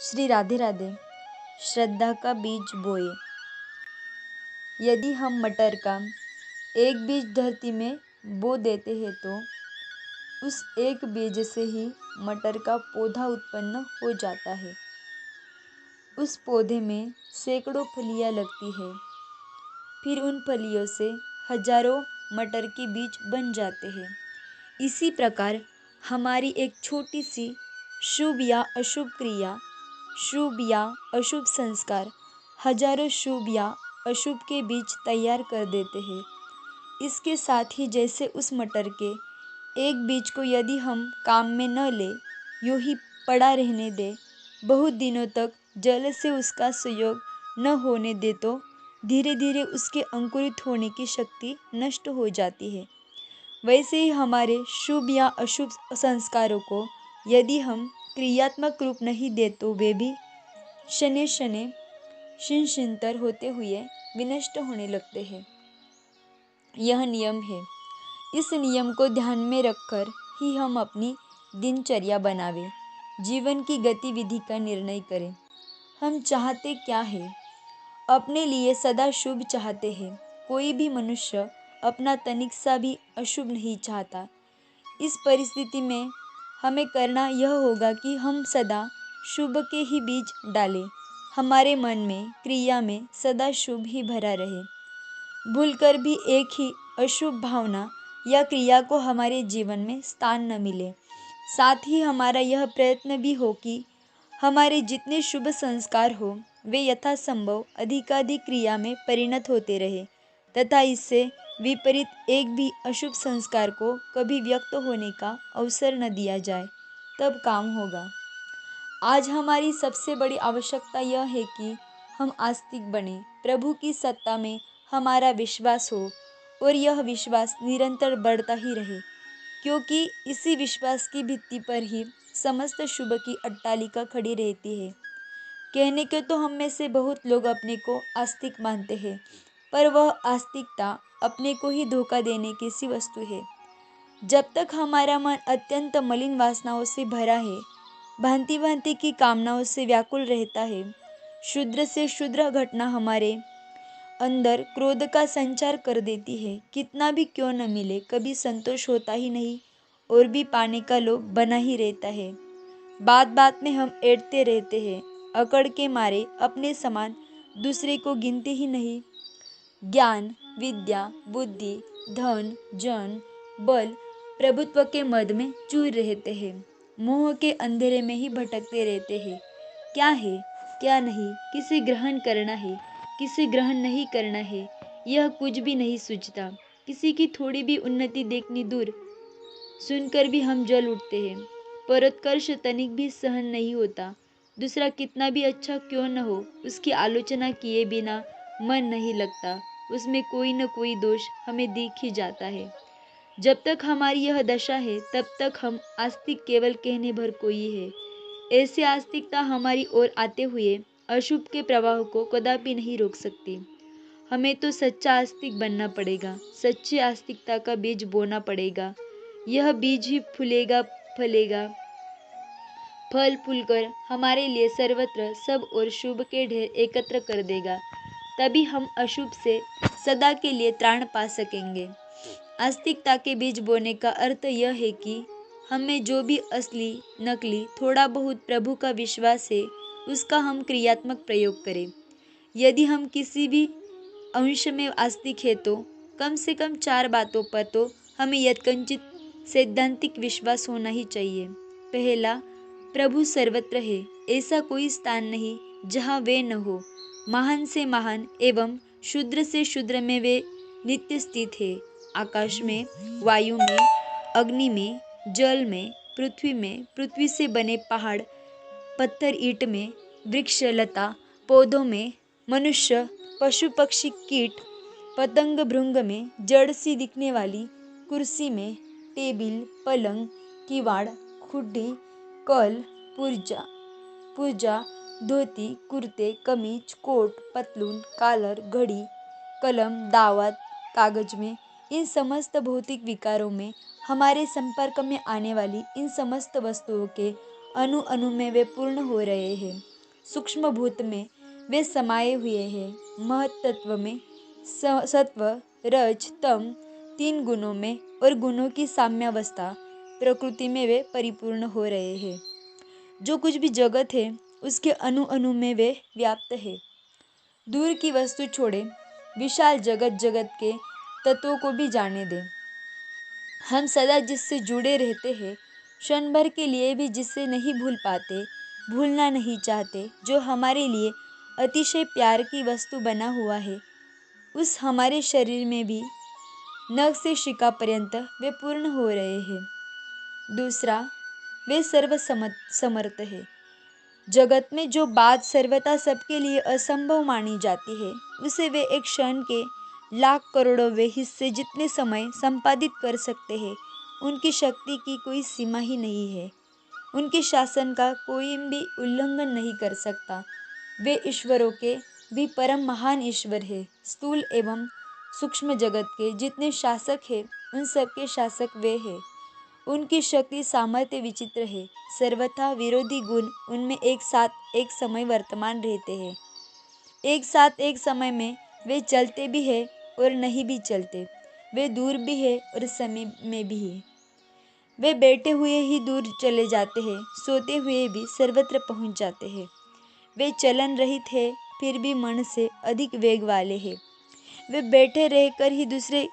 श्री राधे राधे। श्रद्धा का बीज बोए। यदि हम मटर का एक बीज धरती में बो देते हैं तो उस एक बीज से ही मटर का पौधा उत्पन्न हो जाता है। उस पौधे में सैकड़ों फलियां लगती है। फिर उन फलियों से हजारों मटर के बीज बन जाते हैं। इसी प्रकार हमारी एक छोटी सी शुभ या अशुभ क्रिया, शुभ या अशुभ संस्कार हजारों शुभ या अशुभ के बीज तैयार कर देते हैं। इसके साथ ही जैसे उस मटर के एक बीज को यदि हम काम में न ले, यूं ही पड़ा रहने दे, बहुत दिनों तक जल से उसका संयोग न होने दे तो धीरे धीरे उसके अंकुरित होने की शक्ति नष्ट हो जाती है। वैसे ही हमारे शुभ या अशुभ संस्कारों को यदि हम क्रियात्मक रूप नहीं दे तो वे भी शनि शनि शिनशिनतर होते हुए विनष्ट होने लगते हैं। यह नियम है। इस नियम को ध्यान में रखकर ही हम अपनी दिनचर्या बनावें, जीवन की गतिविधि का निर्णय करें। हम चाहते क्या है? अपने लिए सदा शुभ चाहते हैं। कोई भी मनुष्य अपना तनिक सा भी अशुभ नहीं चाहता। इस परिस्थिति में हमें करना यह होगा कि हम सदा शुभ के ही बीज डालें। हमारे मन में, क्रिया में सदा शुभ ही भरा रहे। भूलकर भी एक ही अशुभ भावना या क्रिया को हमारे जीवन में स्थान न मिले। साथ ही हमारा यह प्रयत्न भी हो कि हमारे जितने शुभ संस्कार हो वे यथासंभव अधिकाधिक क्रिया में परिणत होते रहे तथा इससे विपरीत एक भी अशुभ संस्कार को कभी व्यक्त होने का अवसर न दिया जाए, तब काम होगा। आज हमारी सबसे बड़ी आवश्यकता यह है कि हम आस्तिक बने, प्रभु की सत्ता में हमारा विश्वास हो और यह विश्वास निरंतर बढ़ता ही रहे, क्योंकि इसी विश्वास की भित्ति पर ही समस्त शुभ की अट्टालिका खड़ी रहती है। कहने के तो हम में से बहुत लोग अपने को आस्तिक मानते हैं, पर वह आस्तिकता अपने को ही धोखा देने की सी वस्तु है। जब तक हमारा मन अत्यंत मलिन वासनाओं से भरा है, भांति भांति की कामनाओं से व्याकुल रहता है, क्षुद्र से क्षुद्र घटना हमारे अंदर क्रोध का संचार कर देती है, कितना भी क्यों न मिले कभी संतोष होता ही नहीं और भी पाने का लोभ बना ही रहता है। बात बात में हम ऐंठते रहते हैं, अकड़ के मारे अपने समान दूसरे को गिनते ही नहीं। ज्ञान, विद्या, बुद्धि, धन, जन, बल, प्रभुत्व के मद में चूर रहते हैं, मोह के अंधेरे में ही भटकते रहते हैं। क्या है, क्या नहीं, किसे ग्रहण करना है, किसे ग्रहण नहीं करना है, यह कुछ भी नहीं सूझता। किसी की थोड़ी भी उन्नति देखनी दूर, सुनकर भी हम जल उठते हैं। परोत्कर्ष तनिक भी सहन नहीं होता। दूसरा कितना भी अच्छा क्यों न हो, उसकी आलोचना किए बिना मन नहीं लगता। उसमें कोई न कोई दोष हमें दिख ही जाता है। जब तक हमारी यह दशा है, तब तक हम आस्तिक केवल कहने भर को ही है। ऐसे आस्तिकता हमारी ओर आते हुए अशुभ के प्रवाह को कदापि नहीं रोक सकती। हमें तो सच्चा आस्तिक बनना पड़ेगा, सच्ची आस्तिकता का बीज बोना पड़ेगा। यह बीज ही फूलेगा, फलेगा, फल फूलकर हमारे लिए सर्वत्र सब और शुभ के ढेर एकत्र कर देगा। तभी हम अशुभ से सदा के लिए त्राण पा सकेंगे। आस्तिकता के बीज बोने का अर्थ यह है कि हमें जो भी असली नकली थोड़ा बहुत प्रभु का विश्वास है, उसका हम क्रियात्मक प्रयोग करें। यदि हम किसी भी अंश में आस्तिक है तो कम से कम 4 बातों पर तो हमें यत्किंचित सैद्धांतिक विश्वास होना ही चाहिए। पहला, प्रभु सर्वत्र है, ऐसा कोई स्थान नहीं जहाँ वे न हो। महान से महान एवं शूद्र से शूद्र में वे नित्य स्थित है। आकाश में, वायु में, अग्नि में, जल में, पृथ्वी से बने पहाड़, पत्थर, ईंट में, वृक्ष, लता, पौधों में, मनुष्य, पशु, पक्षी, कीट, पतंग, भृंग में, जड़ सी दिखने वाली कुर्सी में, टेबिल, पलंग, किवाड़, खुड्डी, कल, पुर्जा, धोती, कुर्ते, कमीज, कोट, पतलून, कॉलर, घड़ी, कलम, दावत, कागज में, इन समस्त भौतिक विकारों में हमारे संपर्क में आने वाली इन समस्त वस्तुओं के अणु अणु में वे पूर्ण हो रहे हैं। सूक्ष्म भूत में वे समाये हुए हैं। महत्त्व में सत्व, रज, तम 3 गुणों में और गुणों की साम्यावस्था प्रकृति में वे परिपूर्ण हो रहे हैं। जो कुछ भी जगत है उसके अणु अणु में वे व्याप्त है। दूर की वस्तु छोड़े, विशाल जगत के तत्वों को भी जाने दें। हम सदा जिससे जुड़े रहते हैं, क्षण भर के लिए भी जिससे नहीं भूल पाते, भूलना नहीं चाहते, जो हमारे लिए अतिशय प्यार की वस्तु बना हुआ है, उस हमारे शरीर में भी नख से शिका पर्यंत वे पूर्ण हो रहे हैं। दूसरा, वे समर्थ है। जगत में जो बात सर्वथा सबके लिए असंभव मानी जाती है, उसे वे एक क्षण के लाख करोड़ों वे हिस्से जितने समय संपादित कर सकते हैं। उनकी शक्ति की कोई सीमा ही नहीं है। उनके शासन का कोई भी उल्लंघन नहीं कर सकता। वे ईश्वरों के भी परम महान ईश्वर है। स्थूल एवं सूक्ष्म जगत के जितने शासक हैं, उन सबके शासक वे हैं। उनकी शक्ति सामर्थ्य विचित्र है। सर्वथा विरोधी गुण उनमें एक साथ एक समय वर्तमान रहते हैं। एक साथ एक समय में वे चलते भी हैं और नहीं भी चलते। वे दूर भी है और समीप में भी है। वे बैठे हुए ही दूर चले जाते हैं, सोते हुए भी सर्वत्र पहुंच जाते हैं। वे चलन रहित है, फिर भी मन से अधिक वेग वाले हैं। वे बैठे रहकर ही दूसरे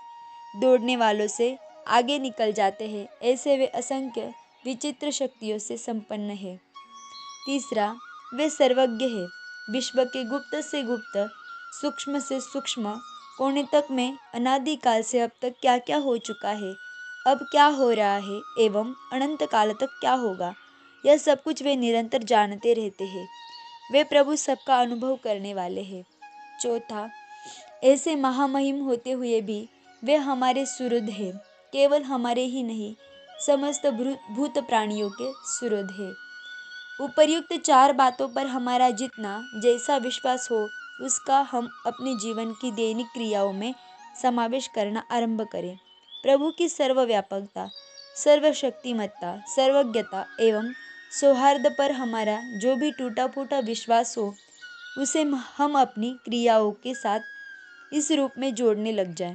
दौड़ने वालों से आगे निकल जाते हैं। ऐसे वे असंख्य विचित्र शक्तियों से संपन्न है। तीसरा, वे सर्वज्ञ है। विश्व के गुप्त से गुप्त, सूक्ष्म से सूक्ष्म कोने तक में अनादिकाल से अब तक क्या क्या हो चुका है, अब क्या हो रहा है एवं अनंत काल तक क्या होगा, यह सब कुछ वे निरंतर जानते रहते हैं। वे प्रभु सबका अनुभव करने वाले हैं। चौथा, ऐसे महामहिम होते हुए भी वे हमारे सुहृद हैं। केवल हमारे ही नहीं, समस्त भूत प्राणियों के सुहृद है। उपर्युक्त 4 बातों पर हमारा जितना जैसा विश्वास हो, उसका हम अपने जीवन की दैनिक क्रियाओं में समावेश करना आरंभ करें। प्रभु की सर्वव्यापकता, सर्वशक्तिमत्ता, सर्वज्ञता एवं सौहार्द पर हमारा जो भी टूटा फूटा विश्वास हो, उसे हम अपनी क्रियाओं के साथ इस रूप में जोड़ने लग जाएं।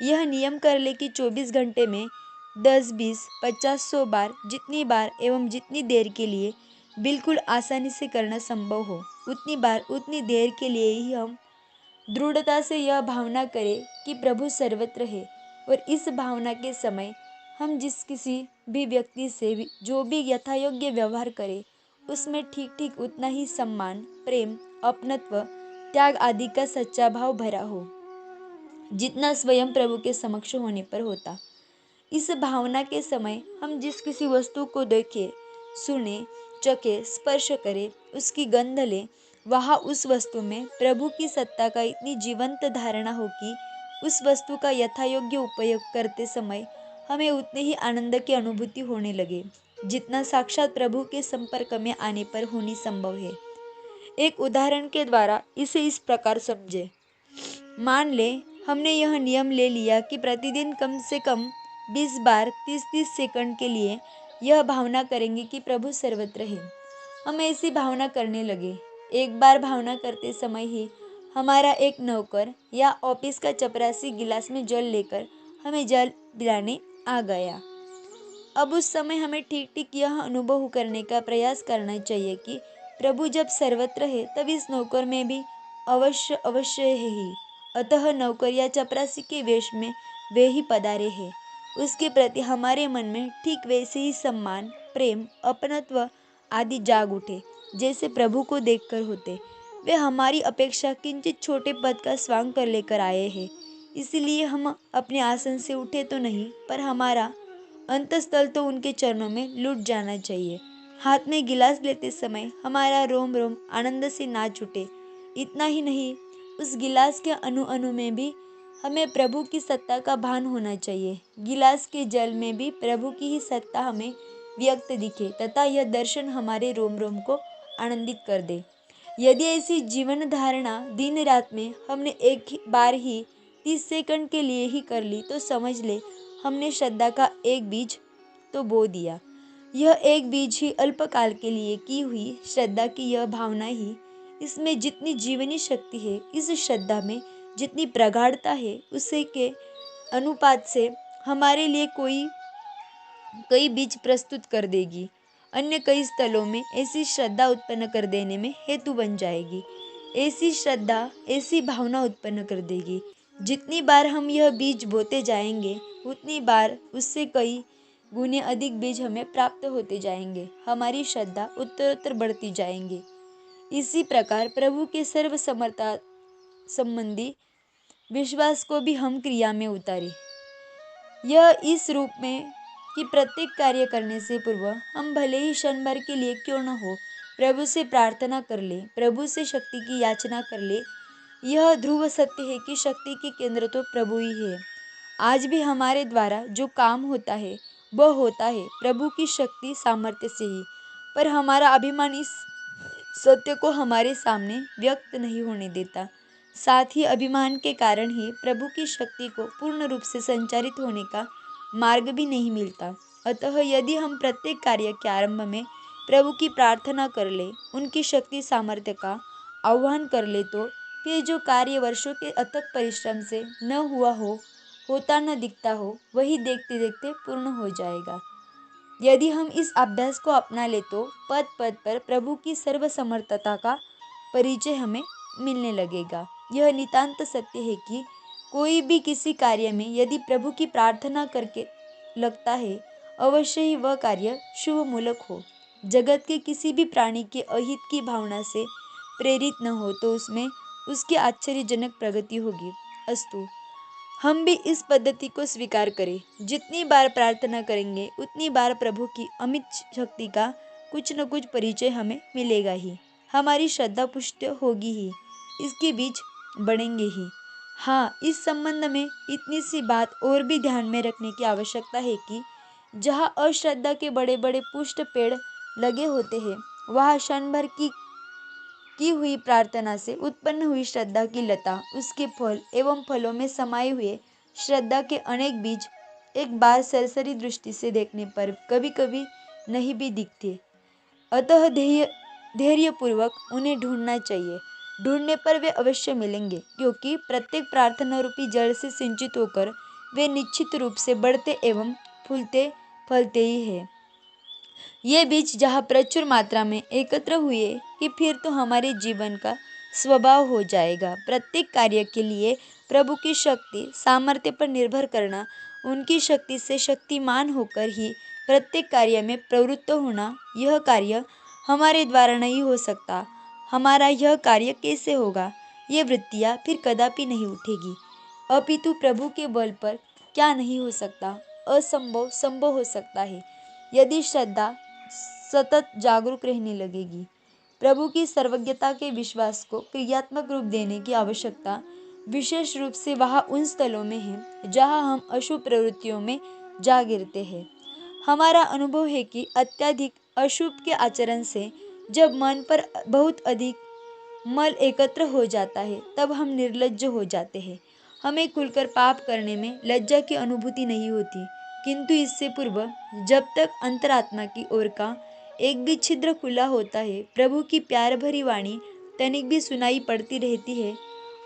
यह नियम कर ले कि 24 घंटे में 10, 20, 50, 100 बार, जितनी बार एवं जितनी देर के लिए बिल्कुल आसानी से करना संभव हो, उतनी बार उतनी देर के लिए ही हम दृढ़ता से यह भावना करें कि प्रभु सर्वत्र है। और इस भावना के समय हम जिस किसी भी व्यक्ति से भी जो भी यथायोग्य व्यवहार करें, उसमें ठीक ठीक उतना ही सम्मान, प्रेम, अपनत्व, त्याग आदि का सच्चा भाव भरा हो, जितना स्वयं प्रभु के समक्ष होने पर होता। इस भावना के समय हम जिस किसी वस्तु को देखें, सुने, चखे, स्पर्श करें, उसकी गंध लें, वहाँ उस वस्तु में प्रभु की सत्ता का इतनी जीवंत धारणा हो कि उस वस्तु का यथायोग्य उपयोग करते समय हमें उतने ही आनंद की अनुभूति होने लगे, जितना साक्षात प्रभु के संपर्क में आने पर होनी संभव है। एक उदाहरण के द्वारा इसे इस प्रकार समझे। मान ले हमने यह नियम ले लिया कि प्रतिदिन कम से कम 20 बार 30-30 सेकंड के लिए यह भावना करेंगे कि प्रभु सर्वत्र है। हम ऐसी भावना करने लगे। एक बार भावना करते समय ही हमारा एक नौकर या ऑफिस का चपरासी गिलास में जल लेकर हमें जल दिलाने आ गया। अब उस समय हमें ठीक ठीक यह अनुभव करने का प्रयास करना चाहिए कि प्रभु जब सर्वत्र है, तब इस नौकर में भी अवश्य अवश्य है ही। अतः नौकर या चपरासी के वेश में वे ही पधारे हैं। उसके प्रति हमारे मन में ठीक वैसे ही सम्मान, प्रेम, अपनत्व आदि जाग उठे, जैसे प्रभु को देखकर होते। वे हमारी अपेक्षा किंचित छोटे पद का स्वांग कर लेकर आए हैं, इसलिए हम अपने आसन से उठे तो नहीं, पर हमारा अंतस्थल तो उनके चरणों में लुट जाना चाहिए। हाथ में गिलास लेते समय हमारा रोम रोम आनंद से नाच उठे। इतना ही नहीं, उस गिलास के अणु अणु में भी हमें प्रभु की सत्ता का भान होना चाहिए। गिलास के जल में भी प्रभु की ही सत्ता हमें व्यक्त दिखे तथा यह दर्शन हमारे रोम रोम को आनंदित कर दे। यदि ऐसी जीवन धारणा दिन रात में हमने एक बार ही 30 सेकंड के लिए ही कर ली, तो समझ ले हमने श्रद्धा का एक बीज तो बो दिया। यह एक बीज ही अल्पकाल के लिए की हुई श्रद्धा की यह भावना ही, इसमें जितनी जीवनी शक्ति है, इस श्रद्धा में जितनी प्रगाढ़ता है, उसे के अनुपात से हमारे लिए कई बीज प्रस्तुत कर देगी। अन्य कई स्थलों में ऐसी श्रद्धा उत्पन्न कर देने में हेतु बन जाएगी। ऐसी श्रद्धा ऐसी भावना उत्पन्न कर देगी। जितनी बार हम यह बीज बोते जाएंगे, उतनी बार उससे कई गुने अधिक बीज हमें प्राप्त होते जाएंगे। हमारी श्रद्धा उत्तरोत्तर बढ़ती जाएंगी। इसी प्रकार प्रभु के सर्व समर्था संबंधी विश्वास को भी हम क्रिया में उतारें। यह इस रूप में कि प्रत्येक कार्य करने से पूर्व हम भले ही क्षण भर के लिए क्यों न हो, प्रभु से प्रार्थना कर ले, प्रभु से शक्ति की याचना कर ले। यह ध्रुव सत्य है कि शक्ति के केंद्र तो प्रभु ही है। आज भी हमारे द्वारा जो काम होता है वह होता है प्रभु की शक्ति सामर्थ्य से ही। पर हमारा अभिमान इस सत्य को हमारे सामने व्यक्त नहीं होने देता। साथ ही अभिमान के कारण ही प्रभु की शक्ति को पूर्ण रूप से संचारित होने का मार्ग भी नहीं मिलता। अतः यदि हम प्रत्येक कार्य के आरंभ में प्रभु की प्रार्थना कर ले, उनकी शक्ति सामर्थ्य का आह्वान कर ले, तो फिर जो कार्य वर्षों के अथक परिश्रम से न हुआ हो, होता न दिखता हो, वही देखते देखते पूर्ण हो जाएगा। यदि हम इस अभ्यास को अपना ले तो पद पद पर प्रभु की सर्वसमर्थता का परिचय हमें मिलने लगेगा। यह नितांत सत्य है कि कोई भी किसी कार्य में यदि प्रभु की प्रार्थना करके लगता है, अवश्य ही वह कार्य शुभ मूलक हो। जगत के किसी भी प्राणी के अहित की भावना से प्रेरित न हो तो उसमें उसकी आश्चर्यजनक प्रगति होगी। अस्तु, हम भी इस पद्धति को स्वीकार करें। जितनी बार प्रार्थना करेंगे, उतनी बार प्रभु की अमित शक्ति का कुछ न कुछ परिचय हमें मिलेगा ही। हमारी श्रद्धा पुष्ट होगी ही, इसके बीज बढ़ेंगे ही। हाँ, इस संबंध में इतनी सी बात और भी ध्यान में रखने की आवश्यकता है कि जहाँ अश्रद्धा के बड़े बड़े पुष्ट पेड़ लगे होते हैं, वहाँ क्षण भर की हुई प्रार्थना से उत्पन्न हुई श्रद्धा की लता, उसके फल एवं फलों में समाये हुए श्रद्धा के अनेक बीज एक बार सरसरी दृष्टि से देखने पर कभी कभी नहीं भी दिखते। अतः धैर्यपूर्वक उन्हें ढूंढना चाहिए। ढूंढने पर वे अवश्य मिलेंगे, क्योंकि प्रत्येक प्रार्थना रूपी जल से सिंचित होकर वे निश्चित रूप से बढ़ते एवं फूलते फलते ही है। ये बीज जहाँ प्रचुर मात्रा में एकत्र हुए कि फिर तो हमारे जीवन का स्वभाव हो जाएगा। प्रत्येक कार्य के लिए प्रभु की शक्ति सामर्थ्य पर निर्भर करना, उनकी शक्ति से शक्तिमान होकर ही प्रत्येक कार्य में प्रवृत्त होना, यह कार्य हमारे द्वारा नहीं हो सकता। हमारा यह कार्य कैसे होगा? ये वृत्तियाँ फिर कदापि नहीं उठेगी। अपितु प्रभु के बल पर क्या नहीं हो सकता, असंभव संभव हो सकता है, यदि श्रद्धा सतत जागरूक रहने लगेगी। प्रभु की सर्वज्ञता के विश्वास को क्रियात्मक रूप देने की आवश्यकता विशेष रूप से वहाँ उन स्थलों में है जहाँ हम अशुभ प्रवृत्तियों में जा गिरते हैं। हमारा अनुभव है कि अत्यधिक अशुभ के आचरण से जब मन पर बहुत अधिक मल एकत्र हो जाता है, तब हम निर्लज्ज हो जाते हैं। हमें खुलकर पाप करने में लज्जा की अनुभूति नहीं होती, किंतु इससे पूर्व जब तक अंतरात्मा की ओर का एक भी छिद्र खुला होता है, प्रभु की प्यार भरी वाणी तनिक भी सुनाई पड़ती रहती है,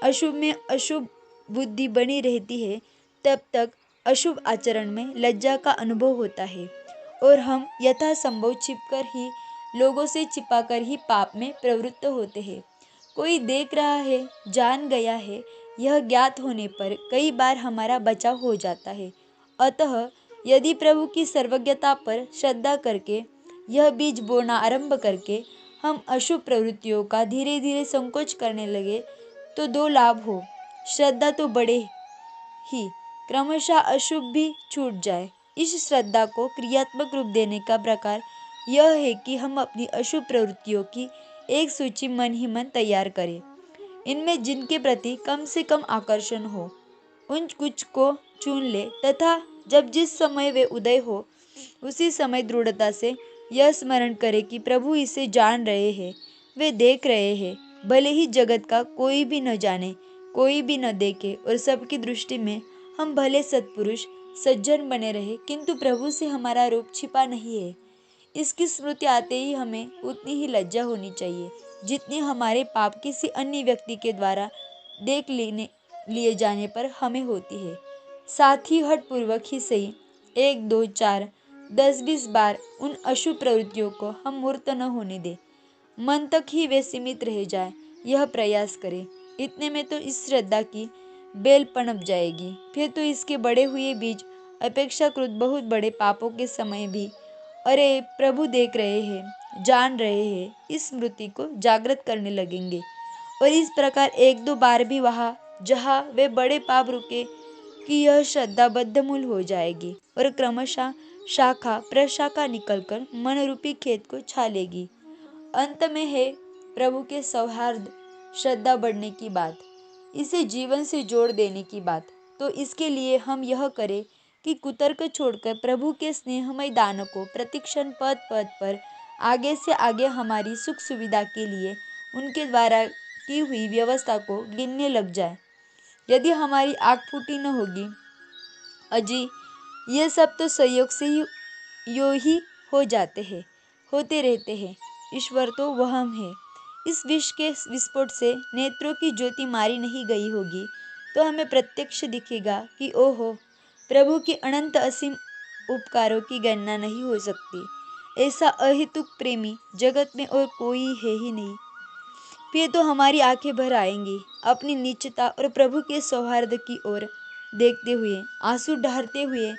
अशुभ में अशुभ बुद्धि बनी रहती है, तब तक अशुभ आचरण में लज्जा का अनुभव होता है और हम यथासंभव छिपकर ही, लोगों से छिपाकर ही पाप में प्रवृत्त होते हैं। कोई देख रहा है, जान गया है, यह ज्ञात होने पर कई बार हमारा बचाव हो जाता है। अतः यदि प्रभु की सर्वज्ञता पर श्रद्धा करके यह बीज बोना आरंभ करके हम अशुभ प्रवृत्तियों का धीरे धीरे संकोच करने लगे, तो दो लाभ हो। श्रद्धा तो बढ़े ही, क्रमशः अशुभ भी छूट जाए। इस श्रद्धा को क्रियात्मक रूप देने का प्रकार यह है कि हम अपनी अशुभ प्रवृत्तियों की एक सूची मन ही मन तैयार करें। इनमें जिनके प्रति कम से कम आकर्षण हो, उन कुछ को चुन ले तथा जब जिस समय वे उदय हो, उसी समय दृढ़ता से यह स्मरण करें कि प्रभु इसे जान रहे हैं, वे देख रहे हैं। भले ही जगत का कोई भी न जाने, कोई भी न देखे और सबकी दृष्टि में हम भले सत्पुरुष सज्जन बने रहे, किंतु प्रभु से हमारा रूप छिपा नहीं है। इसकी स्मृति आते ही हमें उतनी ही लज्जा होनी चाहिए जितनी हमारे पाप किसी अन्य व्यक्ति के द्वारा देख लिए जाने पर हमें होती है। साथ ही हठपूर्वक ही सही 1 2 4 10 20 बार उन अशुभ प्रवृत्तियों को हम मूर्त न होने दें, मन तक ही वे सीमित रह जाए, यह प्रयास करें। इतने में तो इस श्रद्धा की बेल पनप जाएगी। फिर तो इसके बड़े हुए बीज अपेक्षाकृत बहुत बड़े पापों के समय भी अरे प्रभु देख रहे हैं, जान रहे हैं, इस स्मृति को जागृत करने लगेंगे। और इस प्रकार 1 2 बार भी वहाँ जहाँ वे बड़े पाप रुके कि यह श्रद्धा बद्धमूल हो जाएगी और क्रमशः शाखा प्रशाखा निकलकर मन रूपी खेत को छा लेगी। अंत में है प्रभु के सौहार्द श्रद्धा बढ़ने की बात, इसे जीवन से जोड़ देने की बात। तो इसके लिए हम यह करें कि कुतर्क छोड़कर प्रभु के स्नेहमय दान को प्रतिक्षण पद पद पर आगे से आगे हमारी सुख सुविधा के लिए उनके द्वारा की हुई व्यवस्था को गिनने लग जाए। यदि हमारी आँख फूटी न होगी अजी, ये सब तो संयोग से ही यो ही हो जाते हैं, होते रहते हैं। ईश्वर तो वहम है। इस विष के विस्फोट से नेत्रों की ज्योति मारी नहीं गई होगी तो हमें प्रत्यक्ष दिखेगा कि ओहो, प्रभु की अनंत असीम उपकारों की गणना नहीं हो सकती। ऐसा अहेतुक प्रेमी जगत में और कोई है ही नहीं। फिर तो हमारी आंखें भर आएंगी अपनी नीचता और प्रभु के सौहार्द की ओर देखते हुए, आंसू ढारते हुए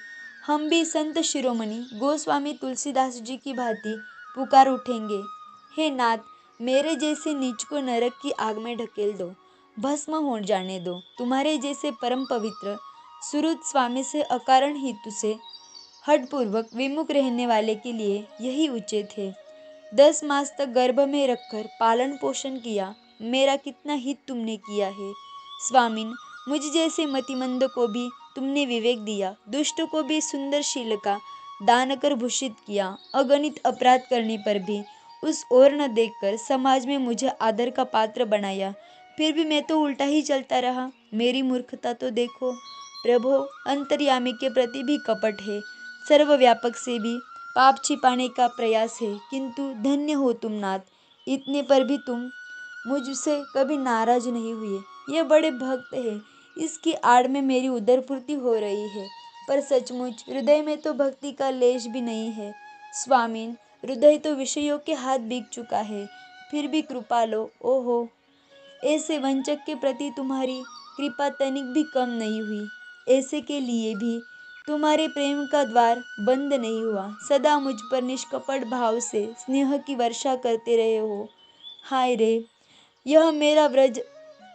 हम भी संत शिरोमणि गोस्वामी तुलसीदास जी की भांति पुकार उठेंगे, हे नाथ, मेरे जैसे नीच को नरक की आग में ढकेल दो, भस्म हो जाने दो। तुम्हारे जैसे परम पवित्र सुहृद स्वामी से अकारण हेतु से हठपूर्वक विमुख रहने वाले के लिए यही उचित है। 10 मास तक गर्भ में रखकर पालन पोषण किया, मेरा कितना हित तुमने किया है स्वामिन। मुझ जैसे मतिमंद को भी तुमने विवेक दिया, दुष्ट को भी सुंदर शील का दान कर भूषित किया, अगणित अपराध करने पर भी उस ओर न देखकर समाज में मुझे आदर का पात्र बनाया। फिर भी मैं तो उल्टा ही चलता रहा। मेरी मूर्खता तो देखो प्रभो, अंतर्यामी के प्रति भी कपट है, सर्वव्यापक से भी पाप छिपाने का प्रयास है। किंतु धन्य हो तुम नाथ, इतने पर भी तुम मुझसे कभी नाराज नहीं हुए। ये बड़े भक्त है, इसकी आड़ में मेरी उदरपूर्ति हो रही है, पर सचमुच हृदय में तो भक्ति का लेश भी नहीं है। स्वामीन, हृदय तो विषयों के हाथ बिक चुका है, फिर भी कृपा लो। ओहो, ऐसे वंचक के प्रति तुम्हारी कृपा तनिक भी कम नहीं हुई। ऐसे के लिए भी तुम्हारे प्रेम का द्वार बंद नहीं हुआ, सदा मुझ पर निष्कपट भाव से स्नेह की वर्षा करते रहे हो। हाय रे, यह मेरा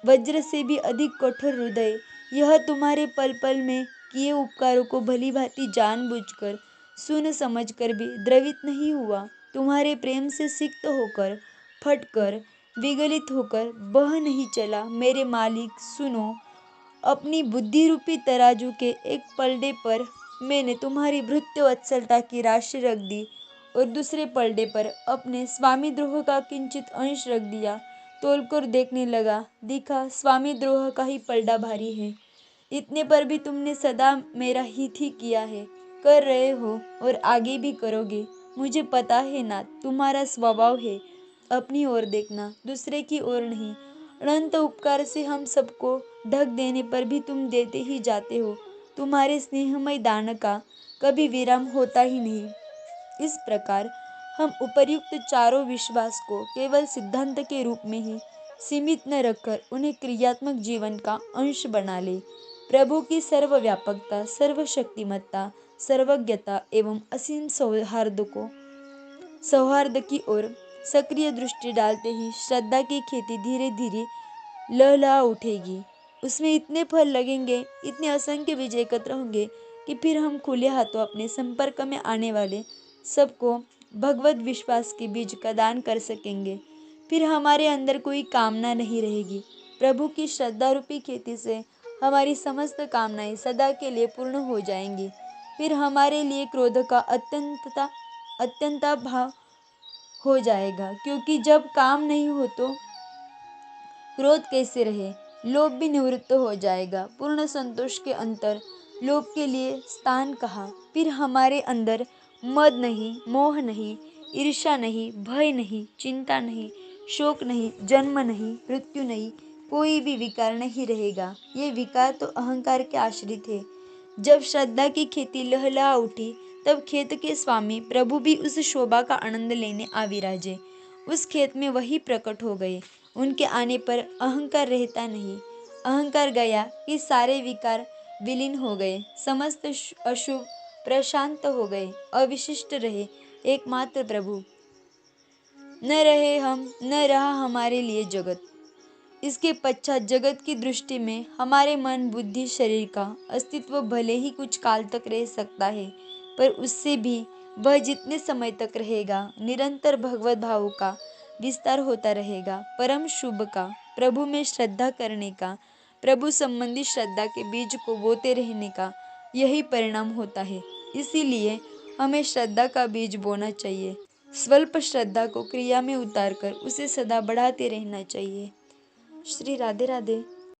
वज्र से भी अधिक कठोर हृदय, यह तुम्हारे पल पल में किए उपकारों को भली भांति जानबूझकर सुन समझकर भी द्रवित नहीं हुआ। तुम्हारे प्रेम से सिक्त होकर, फटकर, विगलित होकर बह नहीं चला। मेरे मालिक सुनो, अपनी बुद्धि रूपी तराजू के एक पलड़े पर मैंने तुम्हारी भृत्य वत्सलता की राशि रख दी और दूसरे पलड़े पर अपने स्वामी द्रोह का किंचित अंश रख दिया। तोलकर देखने लगा, दिखा स्वामी द्रोह का ही पलड़ा भारी है। इतने पर भी तुमने सदा मेरा हित ही किया है, कर रहे हो और आगे भी करोगे। मुझे पता है ना, तुम्हारा स्वभाव है अपनी ओर देखना, दूसरे की ओर नहीं। अनंत उपकार से हम सबको ढक देने पर भी तुम देते ही जाते हो। तुम्हारे स्नेहमय दान का कभी विराम होता ही नहीं। इस प्रकार हम उपर्युक्त चारों विश्वास को केवल सिद्धांत के रूप में ही सीमित न रखकर उन्हें क्रियात्मक जीवन का अंश बना ले। प्रभु की सर्वव्यापकता, सर्वशक्तिमत्ता, सर्वज्ञता एवं असीम सौहार्द की ओर सक्रिय दृष्टि डालते ही श्रद्धा की खेती धीरे धीरे लहलहा उठेगी। उसमें इतने फल लगेंगे, इतने असंख्य बीज एकत्र होंगे कि फिर हम खुले हाथों अपने संपर्क में आने वाले सबको भगवत विश्वास के बीज का दान कर सकेंगे। फिर हमारे अंदर कोई कामना नहीं रहेगी। प्रभु की श्रद्धा रूपी खेती से हमारी समस्त कामनाएं सदा के लिए पूर्ण हो जाएंगी। फिर हमारे लिए क्रोध का अत्यंता भाव हो जाएगा, क्योंकि जब काम नहीं हो तो क्रोध कैसे रहे। लोभ भी निवृत्त हो जाएगा। पूर्ण संतोष के अंतर लोभ के लिए स्थान कहा। फिर हमारे अंदर मद नहीं, मोह नहीं, ईर्ष्या नहीं, भय नहीं, चिंता नहीं, शोक नहीं, जन्म नहीं, मृत्यु नहीं, कोई भी विकार नहीं रहेगा। ये विकार तो अहंकार के आश्रित है। जब श्रद्धा की खेती लहलहा उठी, तब खेत के स्वामी प्रभु भी उस शोभा का आनंद लेने आ विराजे। उस खेत में वही प्रकट हो गए। उनके आने पर अहंकार रहता नहीं। अहंकार गया कि सारे विकार विलीन हो गए, समस्त अशुभ प्रशांत हो गए, अविशिष्ट रहे एकमात्र प्रभु। न रहे हम, न रहा हमारे लिए जगत। इसके पश्चात जगत की दृष्टि में हमारे मन, बुद्धि, शरीर का अस्तित्व भले ही कुछ काल तक रह सकता है, पर उससे भी वह जितने समय तक रहेगा, निरंतर भगवत भाव का विस्तार होता रहेगा। परम शुभ का, प्रभु में श्रद्धा करने का, प्रभु संबंधी श्रद्धा के बीज को बोते रहने का यही परिणाम होता है। इसीलिए हमें श्रद्धा का बीज बोना चाहिए। स्वल्प श्रद्धा को क्रिया में उतारकर उसे सदा बढ़ाते रहना चाहिए। श्री राधे राधे।